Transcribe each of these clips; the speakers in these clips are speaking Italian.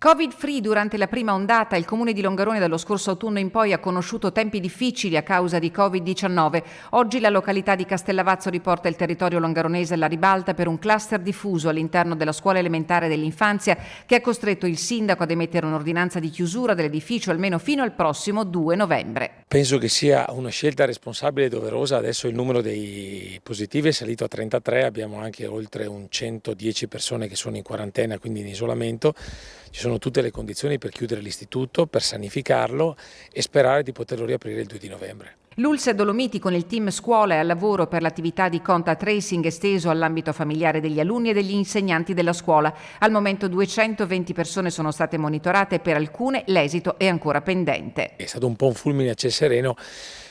Covid-free durante la prima ondata, il comune di Longarone dallo scorso autunno in poi ha conosciuto tempi difficili a causa di Covid-19. Oggi la località di Castellavazzo riporta il territorio longaronese alla ribalta per un cluster diffuso all'interno della scuola elementare dell'infanzia che ha costretto il sindaco ad emettere un'ordinanza di chiusura dell'edificio almeno fino al prossimo 2 novembre. Penso che sia una scelta responsabile e doverosa. Adesso il numero dei positivi è salito a 33, abbiamo anche oltre un 110 persone che sono in quarantena, quindi in isolamento. Ci sono tutte le condizioni per chiudere l'istituto, per sanificarlo e sperare di poterlo riaprire il 2 di novembre. L'Ulse Dolomiti con il team scuola è al lavoro per l'attività di contact tracing esteso all'ambito familiare degli alunni e degli insegnanti della scuola. Al momento 220 persone sono state monitorate e per alcune l'esito è ancora pendente. È stato un po' un fulmine a ciel sereno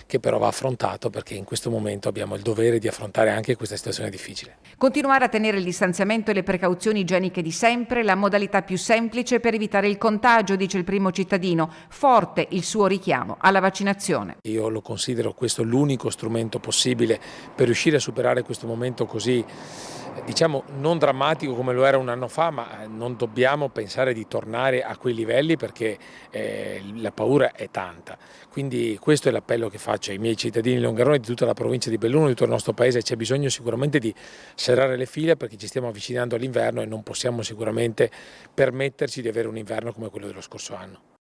che però va affrontato perché in questo momento abbiamo il dovere di affrontare anche questa situazione difficile. Continuare a tenere il distanziamento e le precauzioni igieniche di sempre, la modalità più semplice per evitare il contagio, dice il primo cittadino. Forte il suo richiamo alla vaccinazione. Io lo considero questo l'unico strumento possibile per riuscire a superare questo momento così, diciamo, non drammatico come lo era un anno fa, ma non dobbiamo pensare di tornare a quei livelli perché la paura è tanta. Quindi questo è l'appello che faccio ai miei cittadini longaroni di tutta la provincia di Belluno, di tutto il nostro paese. C'è bisogno sicuramente di serrare le fila perché ci stiamo avvicinando all'inverno e non possiamo sicuramente permetterci di avere un inverno come quello dello scorso anno.